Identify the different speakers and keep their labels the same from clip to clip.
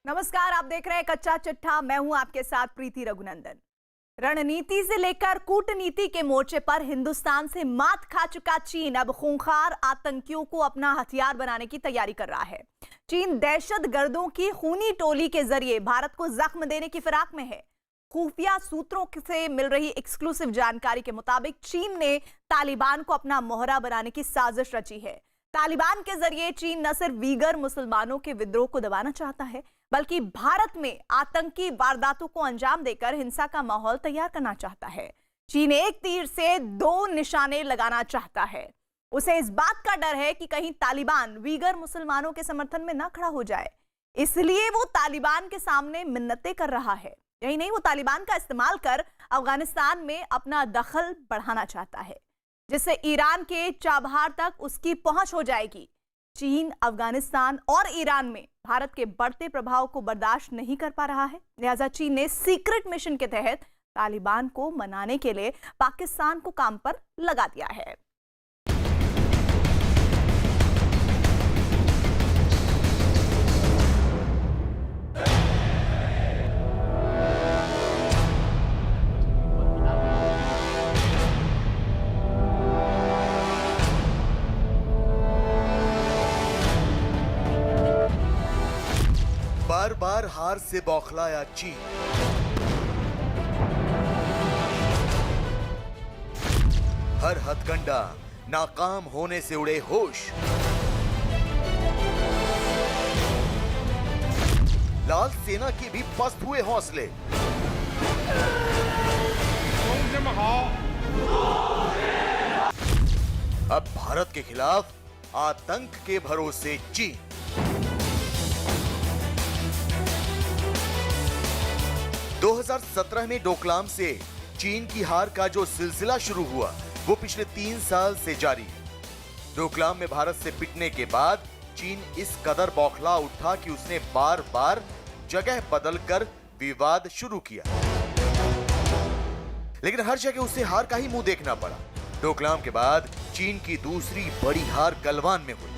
Speaker 1: नमस्कार, आप देख रहे हैं कच्चा चिट्ठा। मैं हूं आपके साथ प्रीति रघुनंदन। रणनीति से लेकर कूटनीति के मोर्चे पर हिंदुस्तान से मात खा चुका चीन अब खूंखार आतंकियों को अपना हथियार बनाने की तैयारी कर रहा है। चीन दहशतगर्दों की खूनी टोली के जरिए भारत को जख्म देने की फिराक में है। खुफिया सूत्रों से मिल रही एक्सक्लूसिव जानकारी के मुताबिक चीन ने तालिबान को अपना मोहरा बनाने की साजिश रची है। तालिबान के जरिए चीन न सिर्फ वीगर मुसलमानों के विद्रोह को दबाना चाहता है, बल्कि भारत में आतंकी वारदातों को अंजाम देकर हिंसा का माहौल तैयार करना चाहता है। चीन एक तीर से दो निशाने लगाना चाहता है। उसे इस बात का डर है कि कहीं तालिबान वीगर मुसलमानों के समर्थन में ना खड़ा हो जाए, इसलिए वो तालिबान के सामने मिन्नतें कर रहा है। यही नहीं, वो तालिबान का इस्तेमाल कर अफगानिस्तान में अपना दखल बढ़ाना चाहता है, जिससे ईरान के चाबहार तक उसकी पहुंच हो जाएगी। चीन अफगानिस्तान और ईरान में भारत के बढ़ते प्रभाव को बर्दाश्त नहीं कर पा रहा है, लिहाजा चीन ने सीक्रेट मिशन के तहत तालिबान को मनाने के लिए पाकिस्तान को काम पर लगा दिया है।
Speaker 2: बार बार हार से बौखलाया चीन, हर हथकंडा नाकाम होने से उड़े होश। लाल सेना के भी पस्त हुए हौसले। अब भारत के खिलाफ आतंक के भरोसे चीन। दो 2017 में डोकलाम से चीन की हार का जो सिलसिला शुरू हुआ वो पिछले 3 साल से जारी है। डोकलाम में भारत से पिटने के बाद चीन इस कदर बौखला उठा कि उसने बार बार जगह बदलकर विवाद शुरू किया, लेकिन हर जगह उसे हार का ही मुंह देखना पड़ा। डोकलाम के बाद चीन की दूसरी बड़ी हार गलवान में हुई।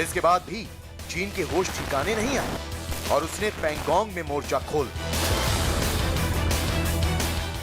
Speaker 2: इसके बाद भी चीन के होश ठिकाने नहीं आए और उसने पैंगोंग में मोर्चा खोल दिया।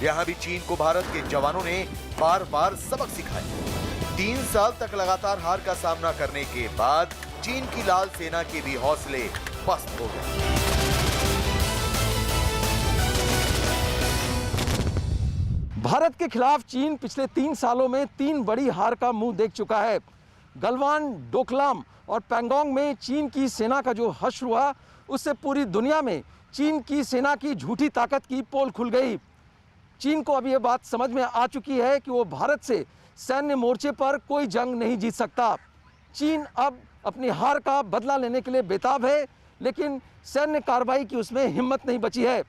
Speaker 2: यहां भी चीन को भारत के जवानों ने बार बार सबक सिखाया। 3 साल तक लगातार हार का सामना करने के बाद चीन की लाल सेना के भी हौसले पस्त हो गए।
Speaker 3: भारत के खिलाफ चीन पिछले 3 सालों में 3 बड़ी हार का मुंह देख चुका है। गलवान, डोकलाम और पैंगोंग में चीन की सेना का जो हश्र हुआ, उससे पूरी दुनिया में चीन की सेना की झूठी ताकत की पोल खुल गई। चीन को अब यह बात समझ में आ चुकी है कि वो भारत से सैन्य मोर्चे पर कोई जंग नहीं जीत सकता। चीन अब अपनी हार का बदला लेने के लिए बेताब है, लेकिन सैन्य कार्रवाई की उसमें हिम्मत नहीं बची है।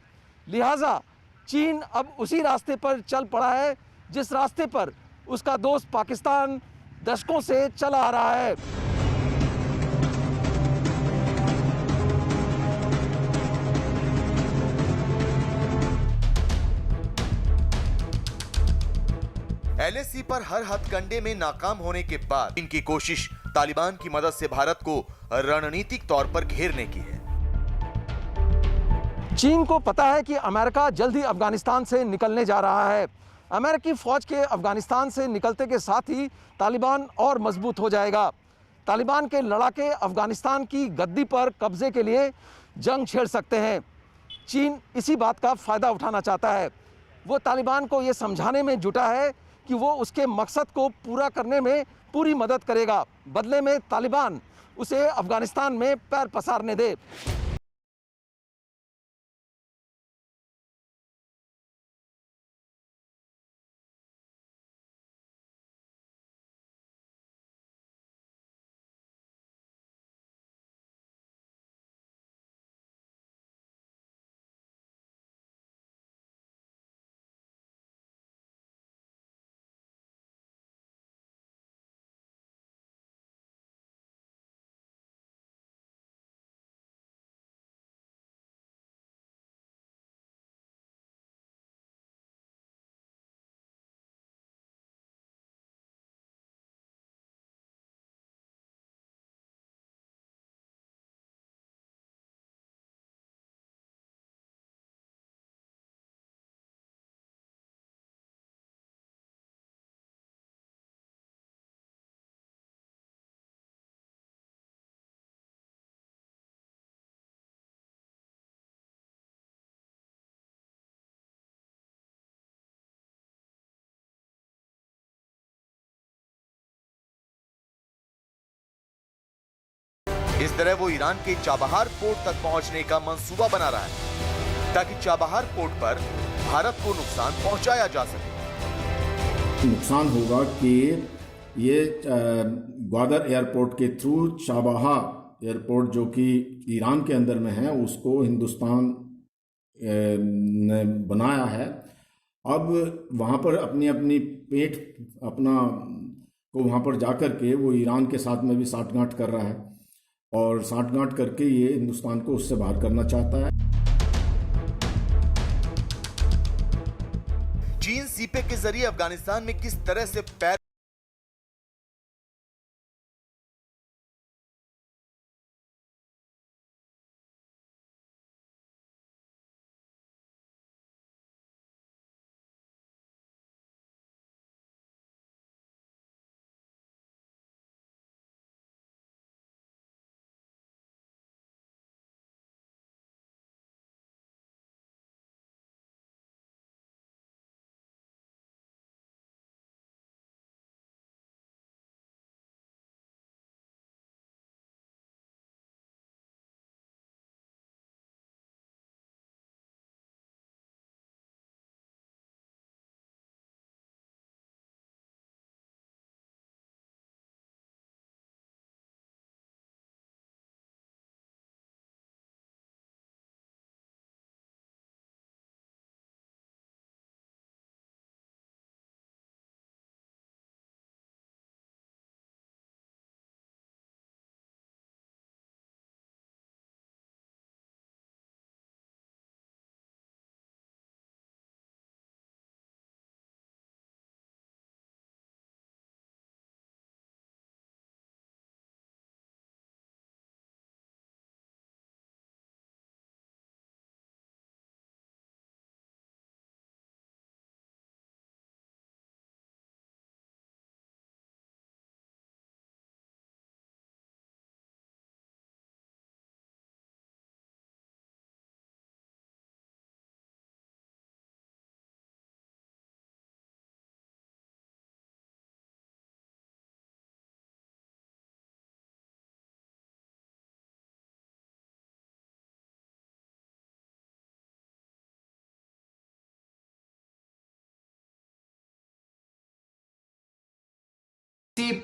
Speaker 3: लिहाजा चीन अब उसी रास्ते पर चल पड़ा है जिस रास्ते पर उसका दोस्त पाकिस्तान दशकों से चला आ रहा है।
Speaker 2: LAC पर हर हथकंडे में नाकाम होने के बाद इनकी कोशिश तालिबान की मदद से भारत को रणनीतिक तौर पर घेरने की है।
Speaker 3: चीन को पता है कि अमेरिका जल्द ही अफगानिस्तान से निकलने जा रहा है। अमेरिकी फौज के अफगानिस्तान से निकलते के साथ ही तालिबान और मजबूत हो जाएगा। तालिबान के लड़ाके अफगानिस्तान की गद्दी पर कब्जे के लिए जंग छेड़ सकते हैं। चीन इसी बात का फायदा उठाना चाहता है। वो तालिबान को ये समझाने में जुटा है कि वो उसके मकसद को पूरा करने में पूरी मदद करेगा, बदले में तालिबान उसे अफगानिस्तान में पैर पसारने दे।
Speaker 2: इस तरह वो ईरान के चाबहार पोर्ट तक पहुंचने का मंसूबा बना रहा है ताकि चाबहार पोर्ट पर भारत को नुकसान पहुंचाया जा सके।
Speaker 4: नुकसान होगा कि ये ग्वादर एयरपोर्ट के थ्रू चाबहार एयरपोर्ट जो कि ईरान के अंदर में है उसको हिंदुस्तान ने बनाया है। अब वहाँ पर अपनी अपनी पेट अपना को वहाँ पर जाकर के वो ईरान के साथ में भी साठगांठ कर रहा है और साठगांठ करके ये हिंदुस्तान को उससे बाहर करना चाहता है।
Speaker 2: चीन सीपेक के जरिए अफगानिस्तान में किस तरह से पैर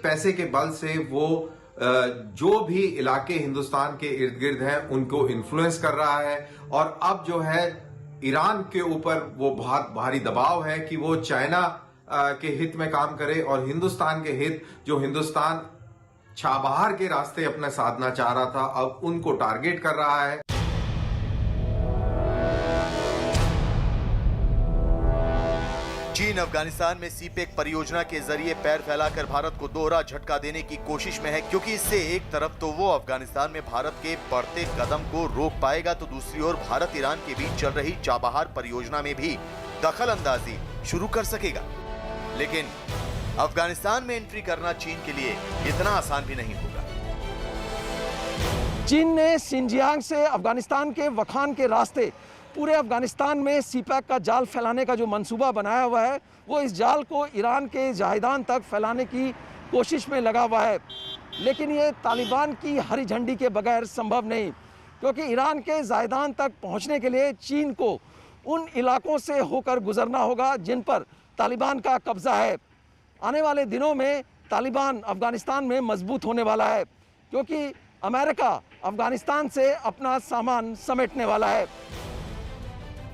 Speaker 5: पैसे के बल से वो जो भी इलाके हिंदुस्तान के इर्द गिर्द हैं उनको इन्फ्लुएंस कर रहा है और अब जो है ईरान के ऊपर वो बहुत भारी दबाव है कि वो चाइना के हित में काम करे और हिंदुस्तान के हित जो हिंदुस्तान चाबहार के रास्ते अपना साधना चाह रहा था अब उनको टारगेट कर रहा है।
Speaker 2: चीन अफगानिस्तान में सीपेक परियोजना के जरिए पैर फैलाकर भारत को दोहरा झटका देने की कोशिश में है, क्योंकि इससे एक तरफ तो वो अफगानिस्तान में भारत के बढ़ते कदम को रोक पाएगा तो दूसरी ओर भारत ईरान के बीच चल रही चाबहार परियोजना में भी दखल अंदाजी शुरू कर सकेगा। लेकिन अफगानिस्तान में एंट्री करना चीन के लिए इतना आसान भी नहीं होगा।
Speaker 3: चीन ने सिंजियांग से अफगानिस्तान के वखान के रास्ते पूरे अफगानिस्तान में सीपैक का जाल फैलाने का जो मंसूबा बनाया हुआ है वो इस जाल को ईरान के जायदान तक फैलाने की कोशिश में लगा हुआ है। लेकिन ये तालिबान की हरी झंडी के बगैर संभव नहीं, क्योंकि ईरान के जायदान तक पहुंचने के लिए चीन को उन इलाकों से होकर गुजरना होगा जिन पर तालिबान का कब्जा है। आने वाले दिनों में तालिबान अफगानिस्तान में मजबूत होने वाला है, क्योंकि अमेरिका अफगानिस्तान से अपना सामान समेटने वाला है।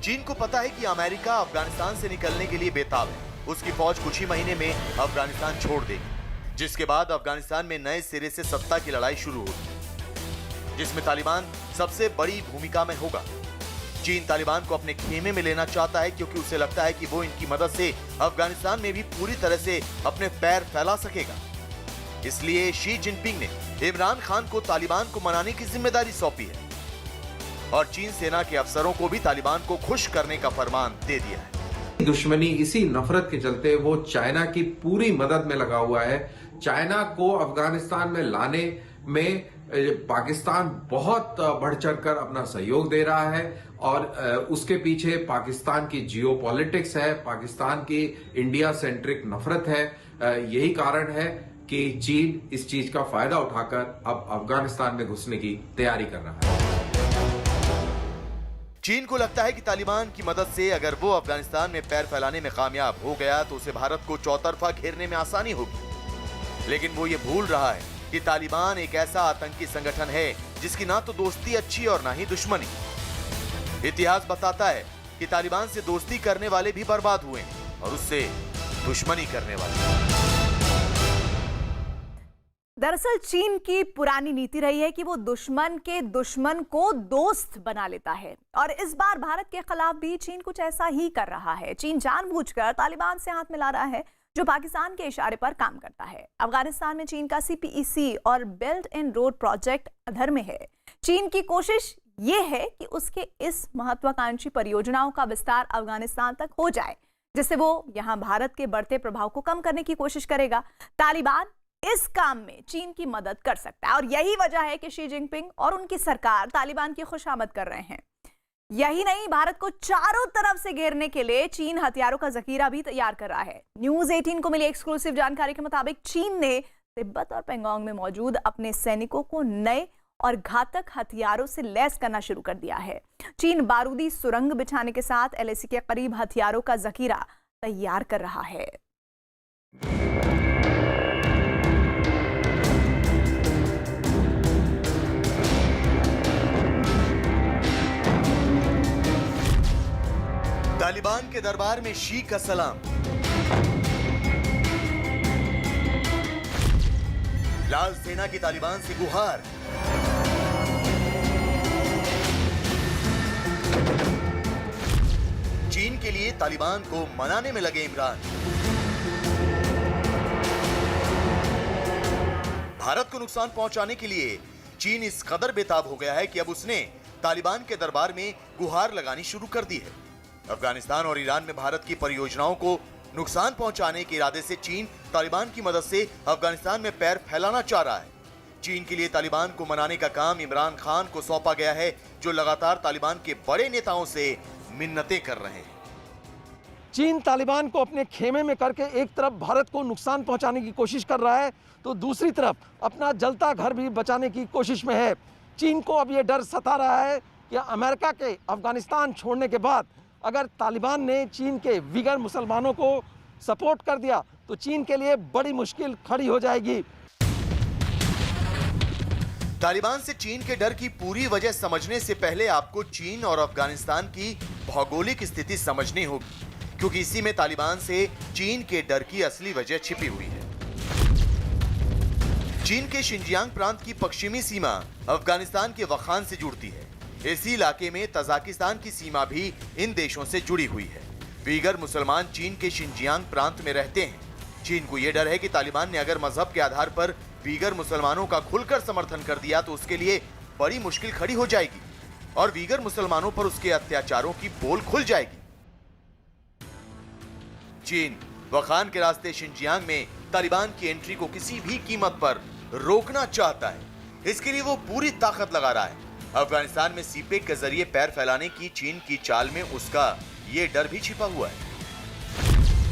Speaker 2: चीन को पता है कि अमेरिका अफगानिस्तान से निकलने के लिए बेताब है। उसकी फौज कुछ ही महीने में अफगानिस्तान छोड़ देगी, जिसके बाद अफगानिस्तान में नए सिरे से सत्ता की लड़ाई शुरू होगी, जिसमें तालिबान सबसे बड़ी भूमिका में होगा। चीन तालिबान को अपने खेमे में लेना चाहता है, क्योंकि उसे लगता है कि वो इनकी मदद से अफगानिस्तान में भी पूरी तरह से अपने पैर फैला सकेगा। इसलिए शी जिनपिंग ने इमरान खान को तालिबान को मनाने की जिम्मेदारी सौंपी है और चीन सेना के अफसरों को भी तालिबान को खुश करने का फरमान दे दिया है।
Speaker 5: दुश्मनी इसी नफरत के चलते वो चाइना की पूरी मदद में लगा हुआ है। चाइना को अफगानिस्तान में लाने में पाकिस्तान बहुत बढ़ चढ़कर अपना सहयोग दे रहा है और उसके पीछे पाकिस्तान की जियोपॉलिटिक्स है, पाकिस्तान की इंडिया सेंट्रिक नफरत है। यही कारण है कि चीन इस चीज का फायदा उठाकर अब अफगानिस्तान में घुसने की तैयारी कर रहा है।
Speaker 2: चीन को लगता है कि तालिबान की मदद से अगर वो अफगानिस्तान में पैर फैलाने में कामयाब हो गया तो उसे भारत को चौतरफा घेरने में आसानी होगी। लेकिन वो ये भूल रहा है कि तालिबान एक ऐसा आतंकी संगठन है जिसकी ना तो दोस्ती अच्छी और ना ही दुश्मनी। इतिहास बताता है कि तालिबान से दोस्ती करने वाले भी बर्बाद हुए और उससे दुश्मनी करने वाले।
Speaker 1: दरअसल चीन की पुरानी नीति रही है कि वो दुश्मन के दुश्मन को दोस्त बना लेता है और इस बार भारत के खिलाफ भी चीन कुछ ऐसा ही कर रहा है। चीन जानबूझकर तालिबान से हाथ मिला रहा है जो पाकिस्तान के इशारे पर काम करता है। अफगानिस्तान में चीन का CPEC और बेल्ट एंड रोड प्रोजेक्ट अधर में है। चीन की कोशिश ये है कि उसके इस महत्वाकांक्षी परियोजनाओं का विस्तार अफगानिस्तान तक हो जाए, जिससे वो यहां भारत के बढ़ते प्रभाव को कम करने की कोशिश करेगा। तालिबान इस काम में चीन की मदद कर सकता है और यही वजह है कि शी जिनपिंग और उनकी सरकार तालिबान की खुशामद कर रहे हैं। यही नहीं, भारत को चारों तरफ से घेरने के लिए चीन हथियारों का जखीरा भी तैयार कर रहा है। न्यूज़ 18 को मिली एक्सक्लूसिव जानकारी के मुताबिक चीन ने तिब्बत और पेंगोंग में मौजूद अपने सैनिकों को नए और घातक हथियारों से लैस करना शुरू कर दिया है। चीन बारूदी सुरंग बिछाने के साथ LAC के करीब हथियारों का जखीरा तैयार कर रहा है।
Speaker 2: तालिबान के दरबार में शी का सलाम। लाल सेना की तालिबान से गुहार। चीन के लिए तालिबान को मनाने में लगे इमरान। भारत को नुकसान पहुंचाने के लिए चीन इस कदर बेताब हो गया है कि अब उसने तालिबान के दरबार में गुहार लगानी शुरू कर दी है। अफगानिस्तान और ईरान में भारत की परियोजनाओं को नुकसान पहुंचाने के इरादे से चीन तालिबान की मदद से अफगानिस्तान में पैर फैलाना चाह रहा है। चीन के लिए तालिबान को मनाने का काम इमरान खान को सौंपा गया है, जो लगातार तालिबान के बड़े नेताओं से मिन्नतें कर रहे हैं।
Speaker 3: चीन तालिबान को अपने खेमे में करके एक तरफ भारत को नुकसान पहुंचाने की कोशिश कर रहा है तो दूसरी तरफ अपना जलता घर भी बचाने की कोशिश में है। चीन को अब ये डर सता रहा है कि अमेरिका के अफगानिस्तान छोड़ने के बाद अगर तालिबान ने चीन के विगर मुसलमानों को सपोर्ट कर दिया तो चीन के लिए बड़ी मुश्किल खड़ी हो जाएगी।
Speaker 2: तालिबान से चीन के डर की पूरी वजह समझने से पहले आपको चीन और अफगानिस्तान की भौगोलिक स्थिति समझनी होगी, क्योंकि इसी में तालिबान से चीन के डर की असली वजह छिपी हुई है। चीन के शिनजियांग प्रांत की पश्चिमी सीमा अफगानिस्तान के वखान से जुड़ती है। इसी इलाके में तजाकिस्तान की सीमा भी इन देशों से जुड़ी हुई है। वीगर मुसलमान चीन के शिनजियांग प्रांत में रहते हैं। चीन को यह डर है कि तालिबान ने अगर मजहब के आधार पर वीगर मुसलमानों का खुलकर समर्थन कर दिया तो उसके लिए बड़ी मुश्किल खड़ी हो जाएगी और वीगर मुसलमानों पर उसके अत्याचारों की पोल खुल जाएगी। चीन वखान के रास्ते शिनजियांग में तालिबान की एंट्री को किसी भी कीमत पर रोकना चाहता है। इसके लिए वो पूरी ताकत लगा रहा है। अफगानिस्तान में सीपेक के जरिए पैर फैलाने की चीन की चाल में उसका ये डर भी छिपा हुआ है,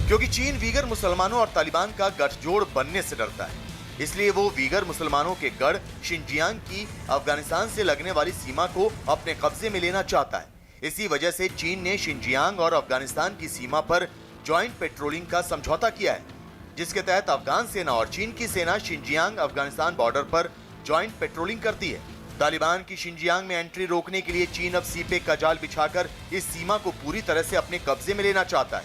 Speaker 2: क्योंकि चीन वीगर मुसलमानों और तालिबान का गठजोड़ बनने से डरता है। इसलिए वो वीगर मुसलमानों के गढ़ शिनजियांग की अफगानिस्तान से लगने वाली सीमा को अपने कब्जे में लेना चाहता है। इसी वजह से चीन ने शिनजियांग और अफगानिस्तान की सीमा पर ज्वाइंट पेट्रोलिंग का समझौता किया है, जिसके तहत अफगान सेना और चीन की सेना शिनजियांग अफगानिस्तान बॉर्डर पर ज्वाइंट पेट्रोलिंग करती है। तालिबान की शिनजियांग में एंट्री रोकने के लिए चीन अब सीपेक का जाल बिछाकर इस सीमा को पूरी तरह से अपने कब्जे में लेना चाहता है।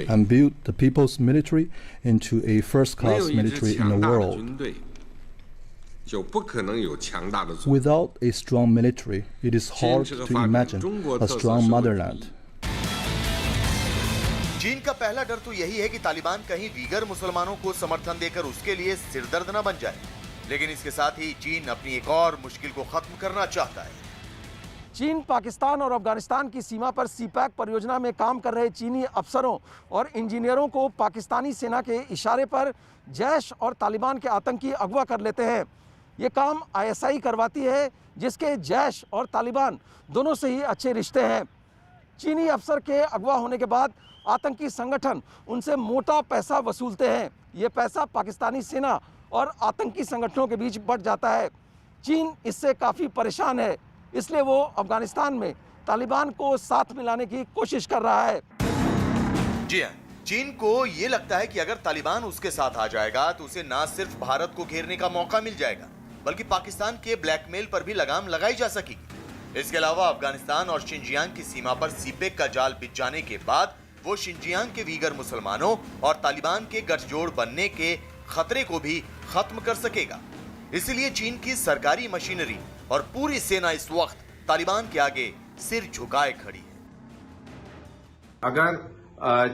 Speaker 6: And build the people's military into a first-class military in the world. Without a strong military, it is hard to imagine a strong motherland.
Speaker 2: चीन का पहला डर तो यही है कि तालिबान कहीं वीगर मुसलमानों को समर्थन देकर उसके लिए सिरदर्द न बन जाए, लेकिन इसके साथ ही चीन अपनी एक और मुश्किल को खत्म करना चाहता है।
Speaker 3: चीन पाकिस्तान और अफगानिस्तान की सीमा पर सीपैक परियोजना में काम कर रहे चीनी अफसरों और इंजीनियरों को पाकिस्तानी सेना के इशारे पर जैश और तालिबान के आतंकी अगवा कर लेते हैं। ये काम ISI करवाती है, जिसके जैश और तालिबान दोनों से ही अच्छे रिश्ते हैं। चीनी अफसर के अगवा होने के बाद आतंकी संगठन उनसे मोटा पैसा वसूलते हैं। ये पैसा पाकिस्तानी सेना और आतंकी संगठनों के बीच बंट जाता है। चीन इससे काफ़ी परेशान है, इसलिए वो अफगानिस्तान में तालिबान को साथ मिलाने की कोशिश कर रहा है।
Speaker 2: जी हाँ, चीन को ये लगता है कि अगर तालिबान उसके साथ आ जाएगा तो उसे ना सिर्फ भारत को घेरने का मौका मिल जाएगा, बल्कि पाकिस्तान के ब्लैकमेल पर भी लगाम लगाई जा सकेगी। इसके अलावा अफगानिस्तान और शिनजियांग की सीमा पर सीपेक का जाल बिछ जाने के बाद वो शिनजियांग के वीगर मुसलमानों और तालिबान के गठजोड़ बनने के खतरे को भी खत्म कर सकेगा। इसलिए चीन की सरकारी मशीनरी और पूरी सेना इस वक्त तालिबान के आगे सिर झुकाए खड़ी है।
Speaker 5: अगर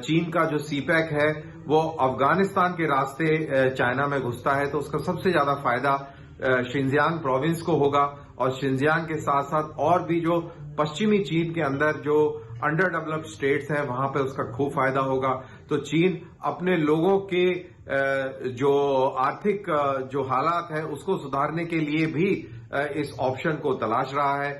Speaker 5: चीन का जो सीपैक है वो अफगानिस्तान के रास्ते चाइना में घुसता है तो उसका सबसे ज्यादा फायदा शिनजियांग प्रोविंस को होगा, और शिनजियांग के साथ साथ और भी जो पश्चिमी चीन के अंदर जो अंडर डेवलप्ड स्टेट्स हैं वहां पे उसका खूब फायदा होगा। तो चीन अपने लोगों के जो आर्थिक जो हालात है उसको सुधारने के लिए भी इस ऑप्शन को तलाश रहा है।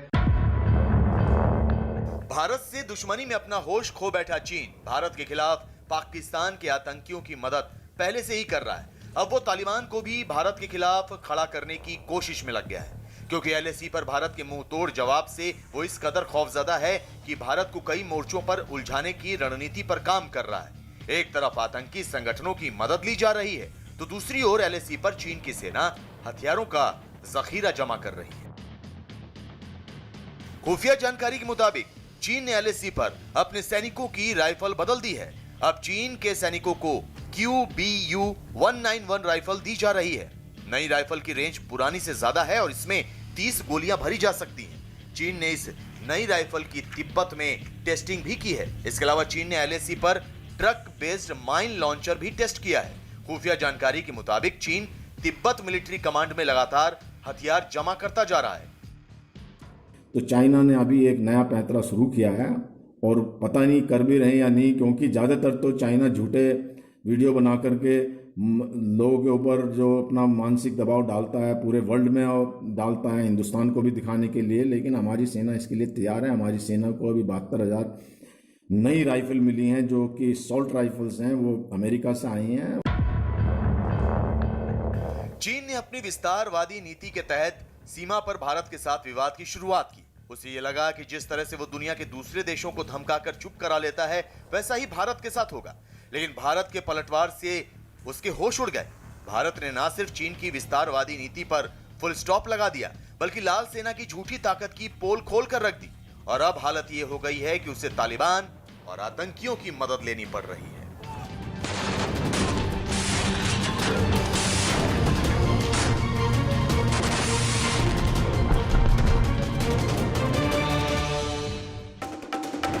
Speaker 2: भारत से दुश्मनी में अपना होश खो बैठा चीन भारत के खिलाफ पाकिस्तान के आतंकियों की मदद पहले से ही कर रहा है। अब वो तालिबान को भी भारत के खिलाफ खड़ा करने की कोशिश में लग गया है, क्योंकि एलएसी पर भारत के मुंह तोड़ जवाब से वो इस कदर खौफजदा है कि भारत को कई मोर्चों पर उलझाने की रणनीति पर काम कर रहा है। एक तरफ आतंकी संगठनों की मदद ली जा रही है तो दूसरी ओर एलएसी पर चीन की सेना हथियारों का जखीरा जमा कर रही है। खुफिया जानकारी के मुताबिक चीन ने एलएसी पर अपने सैनिकों की राइफल बदल दी है। अब चीन के सैनिकों को QBU-191 राइफल दी जा रही है। नई राइफल की रेंज पुरानी से ज्यादा है और इसमें 30 गोलियां भरी जा सकती हैं। चीन ने इस नई राइफल की तिब्बत में टेस्टिंग भी की है। इसके अलावा चीन ने एलएसी पर ट्रक बेस्ड माइन लॉन्चर भी टेस्ट किया है। खुफिया जानकारी के मुताबिक चीन तिब्बत मिलिट्री कमांड में लगातार हथियार जमा करता जा रहा है।
Speaker 4: तो चाइना ने अभी एक नया पैंतरा शुरू किया है और पता नहीं कर भी रहे या नहीं, क्योंकि ज़्यादातर तो चाइना झूठे वीडियो बना करके लोगों के ऊपर जो अपना मानसिक दबाव डालता है पूरे वर्ल्ड में और डालता है, हिंदुस्तान को भी दिखाने के लिए। लेकिन हमारी सेना इसके लिए तैयार है। हमारी सेना को अभी 72,000 नई राइफल मिली हैं जो कि सॉल्ट राइफल्स हैं, वो अमेरिका से आई हैं।
Speaker 2: चीन ने अपनी विस्तारवादी नीति के तहत सीमा पर भारत के साथ विवाद की शुरुआत की। उसे ये लगा कि जिस तरह से वो दुनिया के दूसरे देशों को धमकाकर चुप करा लेता है वैसा ही भारत के साथ होगा। लेकिन भारत के पलटवार से उसके होश उड़ गए। भारत ने ना सिर्फ चीन की विस्तारवादी नीति पर फुल स्टॉप लगा दिया, बल्कि लाल सेना की झूठी ताकत की पोल खोल कर रख दी। और अब हालत ये हो गई है कि उसे तालिबान और आतंकियों की मदद लेनी पड़ रही है।